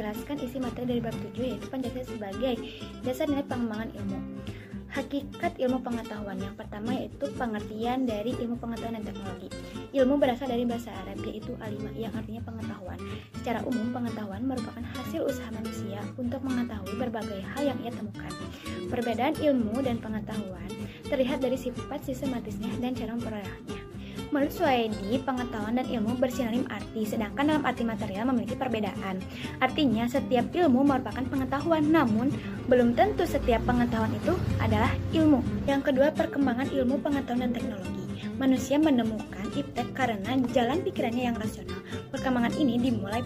menjelaskan isi materi dari bab 7, yaitu Pancasila sebagai dasar nilai pengembangan ilmu. Hakikat ilmu pengetahuan yang pertama yaitu pengertian dari ilmu pengetahuan dan teknologi. Ilmu berasal dari bahasa Arab yaitu alimah yang artinya pengetahuan. Secara umum, pengetahuan merupakan hasil usaha manusia untuk mengetahui berbagai hal yang ia temukan. Perbedaan ilmu dan pengetahuan terlihat dari sifat sistematisnya dan cara memperolehnya. Menurut Suwaidi, pengetahuan dan ilmu bersinonim arti, sedangkan dalam arti material memiliki perbedaan. Artinya, setiap ilmu merupakan pengetahuan, namun belum tentu setiap pengetahuan itu adalah ilmu. Yang kedua, perkembangan ilmu pengetahuan dan teknologi. Manusia menemukan iptek karena jalan pikirannya yang rasional. Perkembangan ini dimulai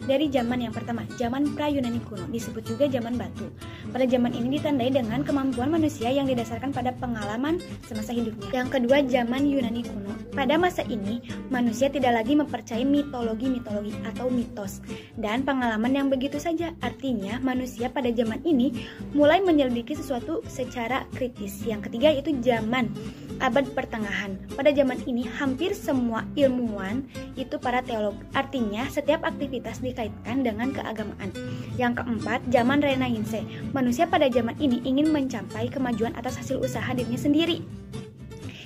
dari zaman yang pertama, zaman pra-Yunani kuno, disebut juga zaman batu. Pada zaman ini ditandai dengan kemampuan manusia yang didasarkan pada pengalaman semasa hidupnya. Yang kedua, zaman Yunani kuno. Pada masa ini, manusia tidak lagi mempercayai mitologi atau mitos dan pengalaman yang begitu saja. Artinya, manusia pada zaman ini mulai menyelidiki sesuatu secara kritis. Yang ketiga yaitu zaman abad pertengahan. Pada zaman ini, hampir semua ilmuwan itu para teolog. Artinya, setiap aktivitas dikaitkan dengan keagamaan. Yang keempat, zaman Renaissance. Manusia pada zaman ini ingin mencapai kemajuan atas hasil usaha dirinya sendiri.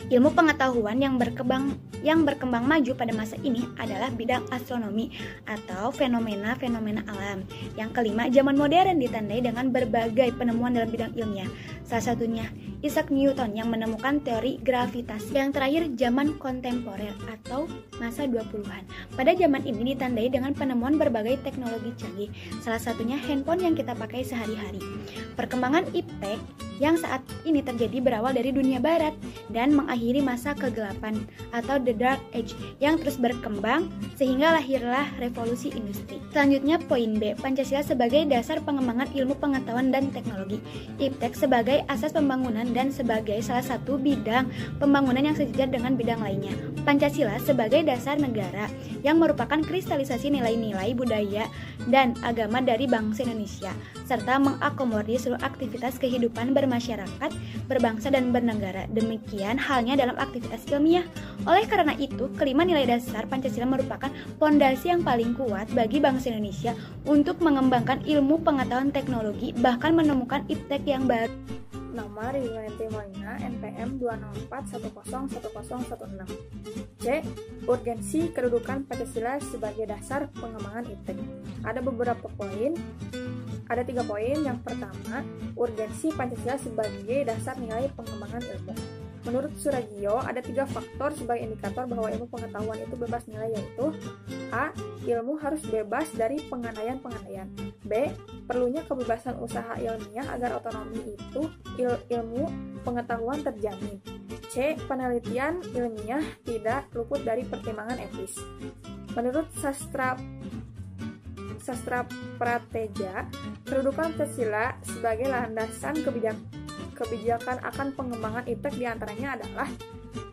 Ilmu pengetahuan yang berkembang maju pada masa ini adalah bidang astronomi atau fenomena-fenomena alam. Yang kelima, zaman modern ditandai dengan berbagai penemuan dalam bidang ilmiah. Salah satunya Isaac Newton yang menemukan teori gravitasi. Yang terakhir, zaman kontemporer atau masa 20-an. Pada zaman ini ditandai dengan penemuan berbagai teknologi canggih. Salah satunya handphone yang kita pakai sehari-hari. Perkembangan iptek yang saat ini terjadi berawal dari dunia barat dan mengakhiri masa kegelapan atau the dark age yang terus berkembang sehingga lahirlah revolusi industri. Selanjutnya poin B, Pancasila sebagai dasar pengembangan ilmu pengetahuan dan teknologi. Iptek sebagai asas pembangunan dan sebagai salah satu bidang pembangunan yang sejajar dengan bidang lainnya. Pancasila sebagai dasar negara yang merupakan kristalisasi nilai-nilai budaya dan agama dari bangsa Indonesia serta mengakomodir seluruh aktivitas kehidupan bermasyarakat, berbangsa dan bernegara. Demikian halnya dalam aktivitas ilmiah. Oleh karena itu, kelima nilai dasar Pancasila merupakan pondasi yang paling kuat bagi bangsa Indonesia untuk mengembangkan ilmu pengetahuan teknologi bahkan menemukan iptek yang baru. Nama Ridwan Molina, NPM 204101016. C. Urgensi kedudukan Pancasila sebagai dasar pengembangan iptek. Ada beberapa poin. Ada 3 poin. Yang pertama, urgensi Pancasila sebagai dasar nilai pengembangan ilmu. Menurut Suragio, ada 3 faktor sebagai indikator bahwa ilmu pengetahuan itu bebas nilai, yaitu A. Ilmu harus bebas dari pengandaian-pengandaian. B. Perlunya kebebasan usaha ilmiah agar otonomi itu ilmu pengetahuan terjamin. C. Penelitian ilmiah tidak luput dari pertimbangan etis. Menurut sastra prateja, kedudukan Pancasila sebagai landasan kebijakan akan pengembangan iptek diantaranya adalah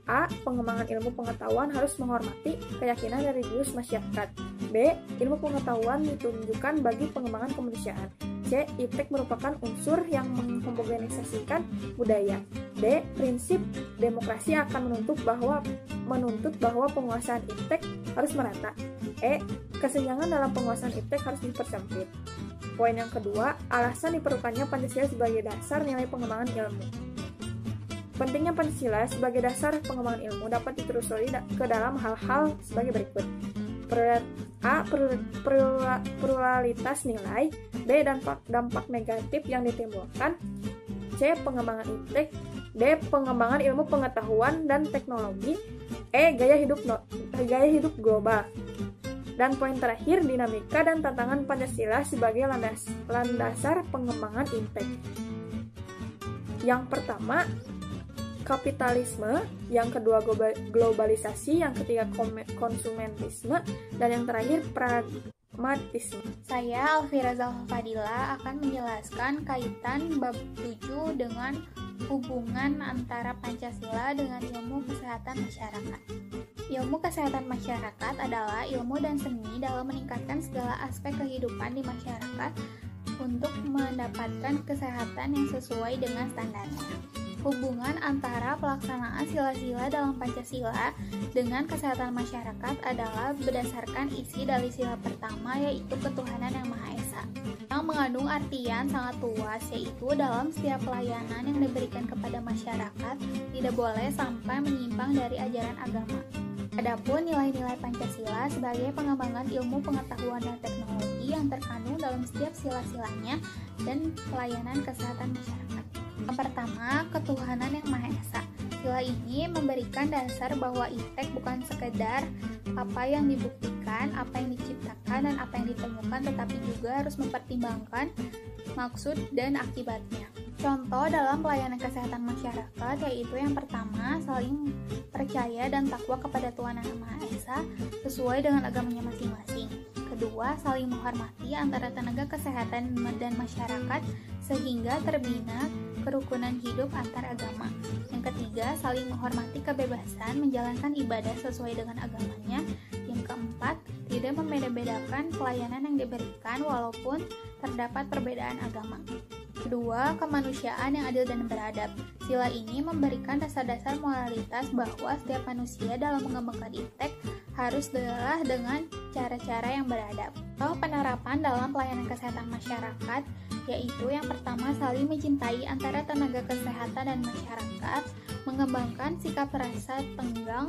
A. Pengembangan ilmu pengetahuan harus menghormati keyakinan religius masyarakat. B. Ilmu pengetahuan ditunjukkan bagi pengembangan kemanusiaan. C. Iptek merupakan unsur yang menghomogenisasikan budaya. D. Prinsip demokrasi akan menuntut bahwa penguasaan iptek harus merata. E. Kesenjangan dalam penguasaan iptek harus dipersempit. Poin yang kedua, alasan diperlukannya Pancasila sebagai dasar nilai pengembangan ilmu. Pentingnya Pancasila sebagai dasar pengembangan ilmu dapat ditelusuri ke dalam hal-hal sebagai berikut. A. Pluralitas nilai. B. Dampak negatif yang ditimbulkan. C. Pengembangan iptek. D. Pengembangan ilmu pengetahuan dan teknologi. E. Gaya hidup global. Dan poin terakhir, dinamika dan tantangan Pancasila sebagai landasar pengembangan iptek. Yang pertama, kapitalisme, yang kedua globalisasi, yang ketiga konsumenisme, dan yang terakhir pragmatisme. Saya Alfira Zalfadila akan menjelaskan kaitan bab 7 dengan hubungan antara Pancasila dengan ilmu kesehatan masyarakat. Ilmu kesehatan masyarakat adalah ilmu dan seni dalam meningkatkan segala aspek kehidupan di masyarakat untuk mendapatkan kesehatan yang sesuai dengan standarnya. Hubungan antara pelaksanaan sila-sila dalam Pancasila dengan kesehatan masyarakat adalah berdasarkan isi dari sila pertama, yaitu ketuhanan yang Maha Esa, yang mengandung artian sangat luas, yaitu dalam setiap pelayanan yang diberikan kepada masyarakat tidak boleh sampai menyimpang dari ajaran agama. Adapun nilai-nilai Pancasila sebagai pengembangan ilmu pengetahuan dan teknologi yang terkandung dalam setiap sila-silanya dan pelayanan kesehatan masyarakat. Yang pertama, ketuhanan yang Maha Esa. Sila ini memberikan dasar bahwa iptek bukan sekedar apa yang dibuktikan, apa yang diciptakan, dan apa yang ditemukan, tetapi juga harus mempertimbangkan maksud dan akibatnya. Contoh dalam pelayanan kesehatan masyarakat yaitu yang pertama, saling percaya dan takwa kepada Tuhan Yang Maha Esa sesuai dengan agamanya masing-masing. Kedua, saling menghormati antara tenaga kesehatan dan masyarakat sehingga terbina kerukunan hidup antar agama. Yang ketiga, saling menghormati kebebasan menjalankan ibadah sesuai dengan agamanya. Yang keempat, tidak membeda-bedakan pelayanan yang diberikan walaupun terdapat perbedaan agama. Kedua, kemanusiaan yang adil dan beradab. Sila ini memberikan dasar-dasar moralitas bahwa setiap manusia dalam mengembangkan iptek harus adalah dengan cara-cara yang beradab. Penerapan dalam pelayanan kesehatan masyarakat yaitu yang pertama, saling mencintai antara tenaga kesehatan dan masyarakat, mengembangkan sikap rasa tenggang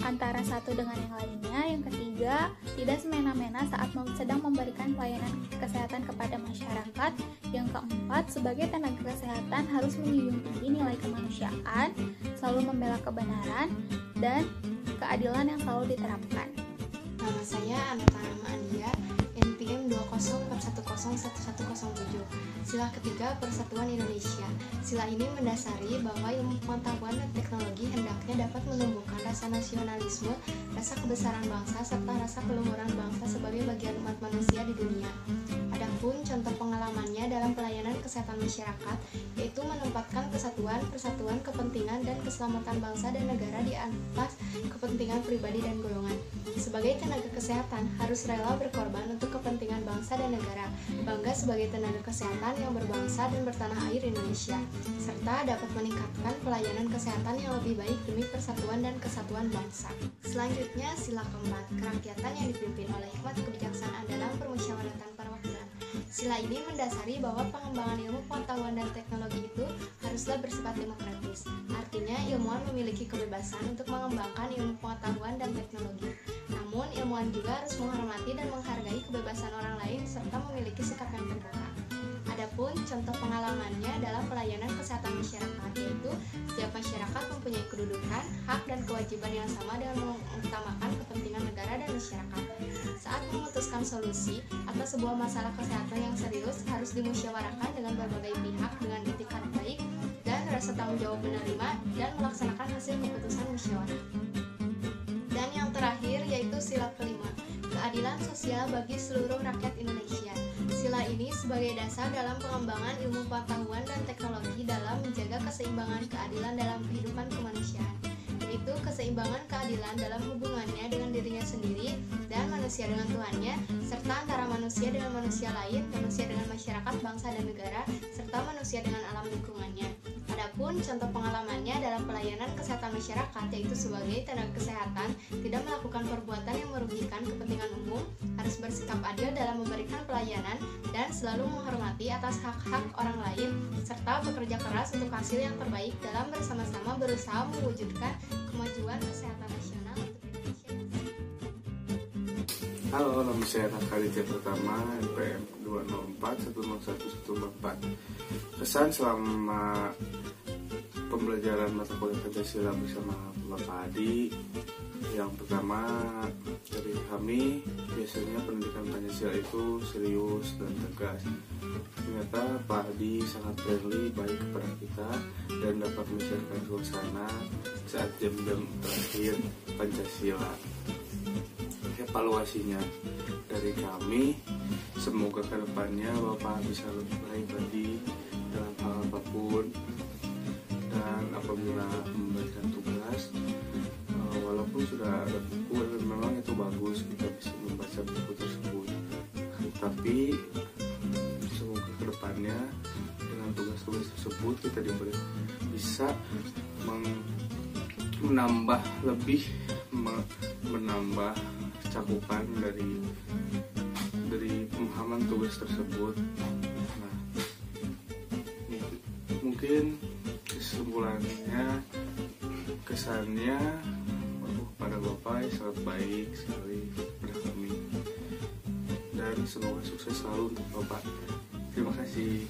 antara satu dengan yang lainnya. Yang ketiga, tidak semena-mena saat sedang memberikan pelayanan kesehatan kepada masyarakat. Yang keempat, sebagai tenaga kesehatan harus menjunjung tinggi nilai kemanusiaan, selalu membela kebenaran dan keadilan yang selalu diterapkan. Nama saya Aneta Rahma Andia, NPM 2041011107. Sila ketiga, Persatuan Indonesia. Sila ini mendasari bahwa ilmu pengetahuan dan teknologi hendaknya dapat menumbuhkan rasa nasionalisme, rasa kebesaran bangsa, serta rasa keluhuran bangsa sebagai bagian umat manusia di dunia. Adapun contoh pengalamannya dalam pelayanan kesehatan masyarakat, yaitu menempatkan kesatuan, persatuan, kepentingan, dan keselamatan bangsa dan negara di atas kepentingan pribadi dan golongan. Sebagai tenaga kesehatan, harus rela berkorban untuk kepentingan bangsa dan negara, bangga sebagai tenaga kesehatan yang berbangsa dan bertanah air Indonesia, serta dapat meningkatkan pelayanan kesehatan yang lebih baik demi persatuan dan kesatuan bangsa. Selanjutnya, sila keempat, kerakyatan yang dipimpin oleh hikmat kebijaksanaan dalam permusyawaratan perwakilan. Sila ini mendasari bahwa pengembangan ilmu pengetahuan dan teknologi itu haruslah bersifat demokratis. Artinya, ilmuwan memiliki kebebasan untuk mengembangkan ilmu pengetahuan dan teknologi. Namun, ilmuwan juga harus menghormati dan menghargai kebebasan orang lain serta memiliki sikap yang terbuka. Adapun contoh pengalamannya dalam pelayanan kesehatan masyarakat, yaitu setiap masyarakat mempunyai kedudukan, hak, dan kewajiban yang sama dengan mengutamakan kepentingan negara dan masyarakat. Saat memutuskan solusi atas sebuah masalah kesehatan yang serius harus dimusyawarahkan dengan berbagai pihak dengan itikat baik dan rasa tanggung jawab menerima dan melaksanakan hasil keputusan musyawarah. Dan yang terakhir yaitu sila kelima, keadilan sosial bagi seluruh rakyat Indonesia. Sila ini sebagai dasar dalam pengembangan ilmu pengetahuan dan teknologi dalam menjaga keseimbangan keadilan dalam kehidupan kemanusiaan, yaitu keseimbangan keadilan dalam hubungannya dengan dirinya sendiri dan manusia dengan Tuhannya, serta antara manusia dengan manusia lain, manusia dengan masyarakat, bangsa dan negara, serta manusia dengan alam lingkungannya. Adapun contoh pengalamannya dalam pelayanan kesehatan masyarakat, yaitu sebagai tenaga kesehatan tidak melakukan perbuatan yang merugikan kepentingan umum, harus bersikap adil dalam memberikan pelayanan dan selalu menghormati atas hak-hak orang lain, serta bekerja keras untuk hasil yang terbaik dalam bersama-sama berusaha mewujudkan kemajuan kesehatan nasional untuk Indonesia. Halo, nama saya Raka Aditya Pertama, NPM 204-101-144. Kesan selama pembelajaran mata kuliah Pancasila bersama Bapak Adi. Yang pertama, dari kami biasanya pendidikan Pancasila itu serius dan tegas. Ternyata Pak Adi sangat friendly, baik kepada kita dan dapat mencairkan suasana saat jam-jam terakhir Pancasila. Evaluasinya dari kami, semoga kedepannya Bapak bisa lebih baik lagi dalam hal apapun, dan apabila memberikan tugas, walaupun sudah ada buku dan memang itu bagus kita bisa membaca buku tersebut, tapi semoga kedepannya dengan tugas-tugas tersebut kita bisa menambah cakupan dari pemahaman tugas tersebut. Nah, mungkin kesannya pada Bapak sangat baik sekali pada kami, dan semoga sukses selalu untuk Bapak. Terima kasih.